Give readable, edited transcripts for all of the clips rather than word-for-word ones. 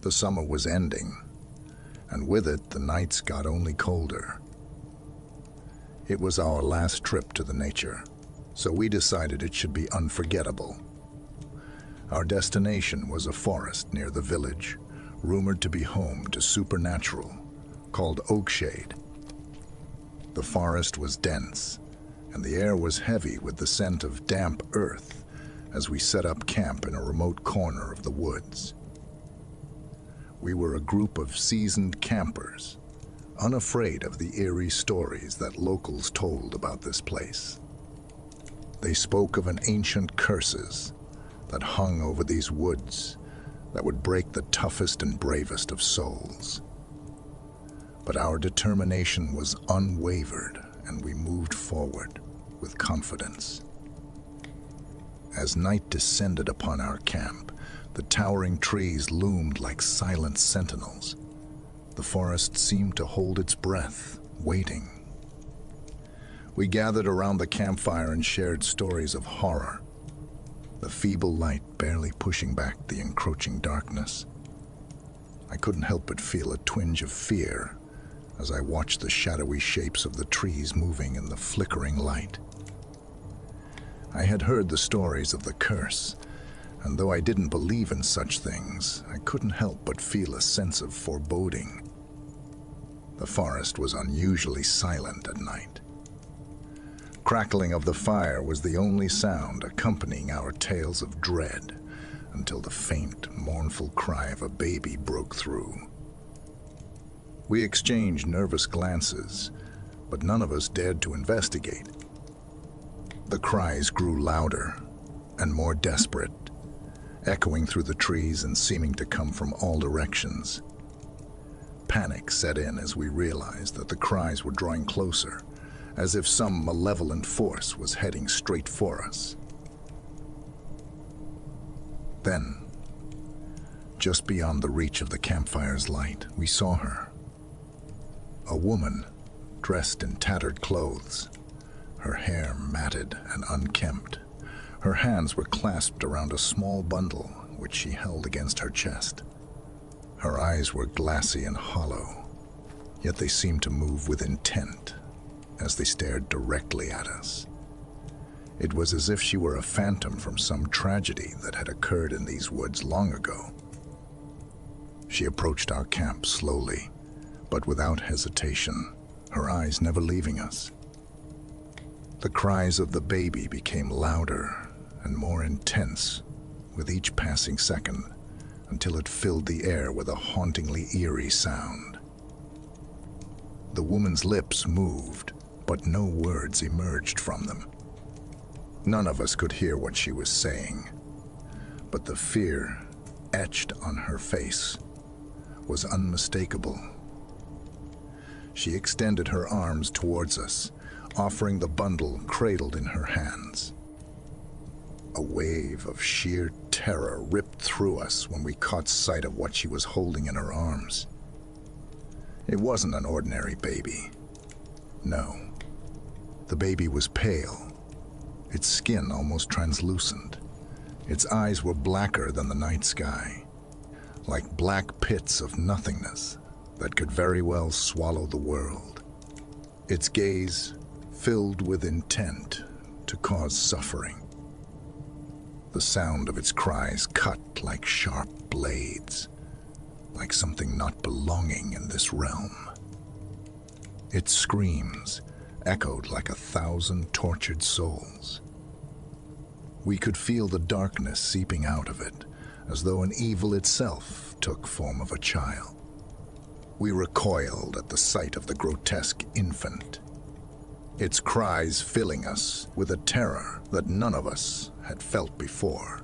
The summer was ending, and with it, the nights got only colder. It was our last trip to the nature, so we decided it should be unforgettable. Our destination was a forest near the village, rumored to be home to supernatural, called Oakshade. The forest was dense, and the air was heavy with the scent of damp earth as we set up camp in a remote corner of the woods. We were a group of seasoned campers, unafraid of the eerie stories that locals told about this place. They spoke of ancient curses that hung over these woods that would break the toughest and bravest of souls. But our determination was unwavered, and we moved forward with confidence. As night descended upon our camp, the towering trees loomed like silent sentinels. The forest seemed to hold its breath, waiting. We gathered around the campfire and shared stories of horror, the feeble light barely pushing back the encroaching darkness. I couldn't help but feel a twinge of fear as I watched the shadowy shapes of the trees moving in the flickering light. I had heard the stories of the curse, and though I didn't believe in such things, I couldn't help but feel a sense of foreboding. The forest was unusually silent at night. Crackling of the fire was the only sound accompanying our tales of dread, until the faint, mournful cry of a baby broke through. We exchanged nervous glances, but none of us dared to investigate. The cries grew louder and more desperate, echoing through the trees and seeming to come from all directions. Panic set in as we realized that the cries were drawing closer, as if some malevolent force was heading straight for us. Then, just beyond the reach of the campfire's light, we saw her. A woman, dressed in tattered clothes, her hair matted and unkempt. Her hands were clasped around a small bundle, which she held against her chest. Her eyes were glassy and hollow, yet they seemed to move with intent as they stared directly at us. It was as if she were a phantom from some tragedy that had occurred in these woods long ago. She approached our camp slowly, but without hesitation, her eyes never leaving us. The cries of the baby became louder and more intense with each passing second, until it filled the air with a hauntingly eerie sound. The woman's lips moved, but no words emerged from them. None of us could hear what she was saying, but the fear etched on her face was unmistakable. She extended her arms towards us, offering the bundle cradled in her hands. A wave of sheer terror ripped through us when we caught sight of what she was holding in her arms. It wasn't an ordinary baby. No. The baby was pale, its skin almost translucent. Its eyes were blacker than the night sky, like black pits of nothingness that could very well swallow the world. Its gaze filled with intent to cause suffering. The sound of its cries cut like sharp blades, like something not belonging in this realm. Its screams echoed like 1,000 tortured souls. We could feel the darkness seeping out of it, as though an evil itself took form of a child. We recoiled at the sight of the grotesque infant, its cries filling us with a terror that none of us had felt before.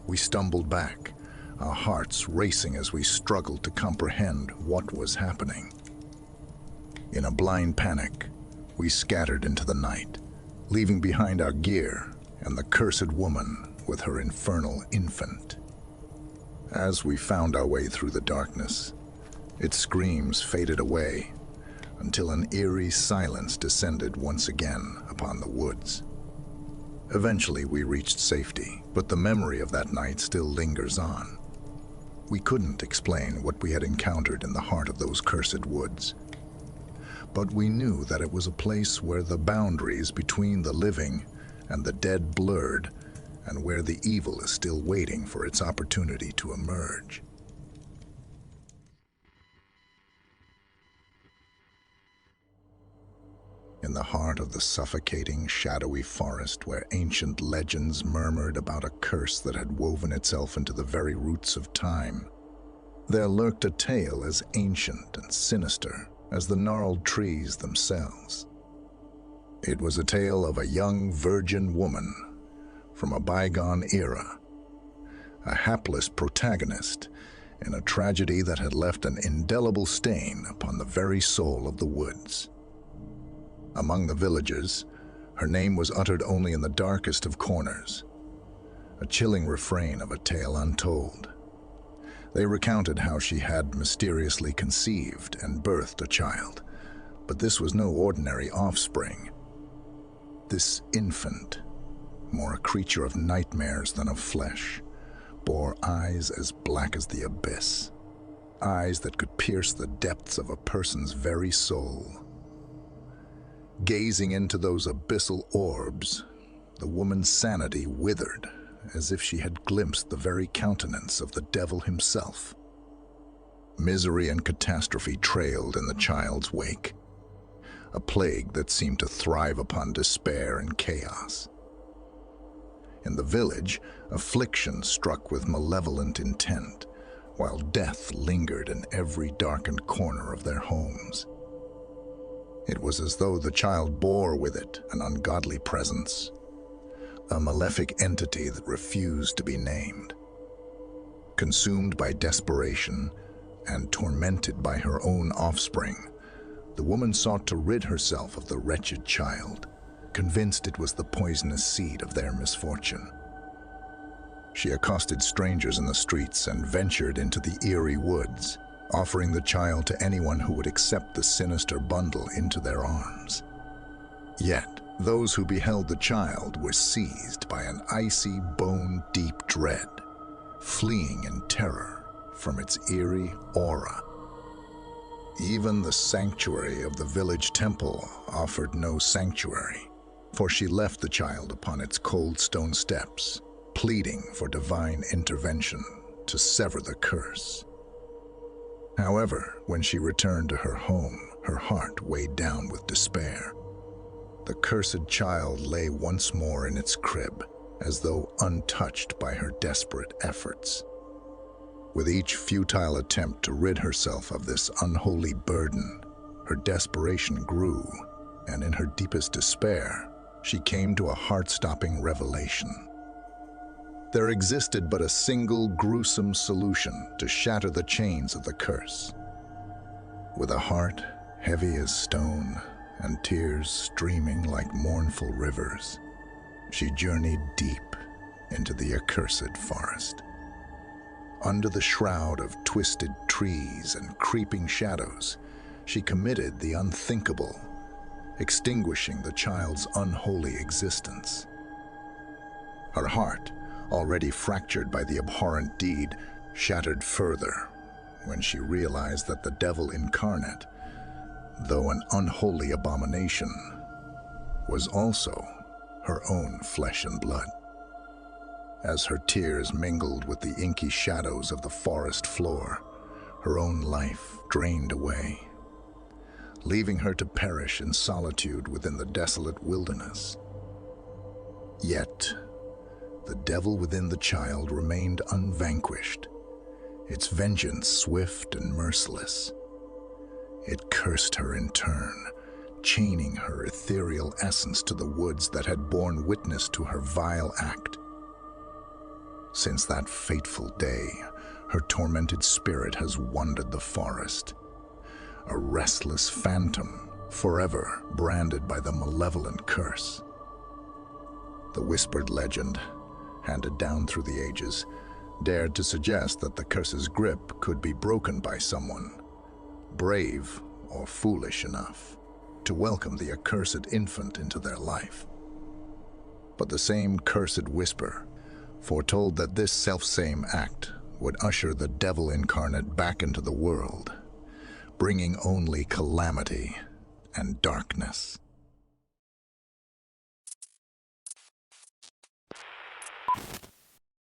We stumbled back, our hearts racing as we struggled to comprehend what was happening. In a blind panic, we scattered into the night, leaving behind our gear and the cursed woman with her infernal infant. As we found our way through the darkness, its screams faded away until an eerie silence descended once again upon the woods. Eventually we reached safety, but the memory of that night still lingers on. We couldn't explain what we had encountered in the heart of those cursed woods, but we knew that it was a place where the boundaries between the living and the dead blurred, and where the evil is still waiting for its opportunity to emerge. In the heart of the suffocating, shadowy forest where ancient legends murmured about a curse that had woven itself into the very roots of time, there lurked a tale as ancient and sinister as the gnarled trees themselves. It was a tale of a young virgin woman from a bygone era, a hapless protagonist in a tragedy that had left an indelible stain upon the very soul of the woods. Among the villagers, her name was uttered only in the darkest of corners, a chilling refrain of a tale untold. They recounted how she had mysteriously conceived and birthed a child, but this was no ordinary offspring. This infant, more a creature of nightmares than of flesh, bore eyes as black as the abyss, eyes that could pierce the depths of a person's very soul. Gazing into those abyssal orbs, the woman's sanity withered as if she had glimpsed the very countenance of the devil himself. Misery and catastrophe trailed in the child's wake, a plague that seemed to thrive upon despair and chaos. In the village, affliction struck with malevolent intent, while death lingered in every darkened corner of their homes. It was as though the child bore with it an ungodly presence, a malefic entity that refused to be named. Consumed by desperation and tormented by her own offspring, the woman sought to rid herself of the wretched child, convinced it was the poisonous seed of their misfortune. She accosted strangers in the streets and ventured into the eerie woods, offering the child to anyone who would accept the sinister bundle into their arms. Yet, those who beheld the child were seized by an icy, bone-deep dread, fleeing in terror from its eerie aura. Even the sanctuary of the village temple offered no sanctuary, for she left the child upon its cold stone steps, pleading for divine intervention to sever the curse. However, when she returned to her home, her heart weighed down with despair. The cursed child lay once more in its crib, as though untouched by her desperate efforts. With each futile attempt to rid herself of this unholy burden, her desperation grew, and in her deepest despair, she came to a heart-stopping revelation. There existed but a single gruesome solution to shatter the chains of the curse. With a heart heavy as stone and tears streaming like mournful rivers, she journeyed deep into the accursed forest. Under the shroud of twisted trees and creeping shadows, she committed the unthinkable, extinguishing the child's unholy existence. Her heart, already fractured by the abhorrent deed, shattered further when she realized that the devil incarnate, though an unholy abomination, was also her own flesh and blood. As her tears mingled with the inky shadows of the forest floor, her own life drained away, leaving her to perish in solitude within the desolate wilderness. Yet, the devil within the child remained unvanquished, its vengeance swift and merciless. It cursed her in turn, chaining her ethereal essence to the woods that had borne witness to her vile act. Since that fateful day, her tormented spirit has wandered the forest, a restless phantom, forever branded by the malevolent curse. The whispered legend, handed down through the ages, dared to suggest that the curse's grip could be broken by someone brave or foolish enough to welcome the accursed infant into their life. But the same cursed whisper foretold that this selfsame act would usher the devil incarnate back into the world, bringing only calamity and darkness.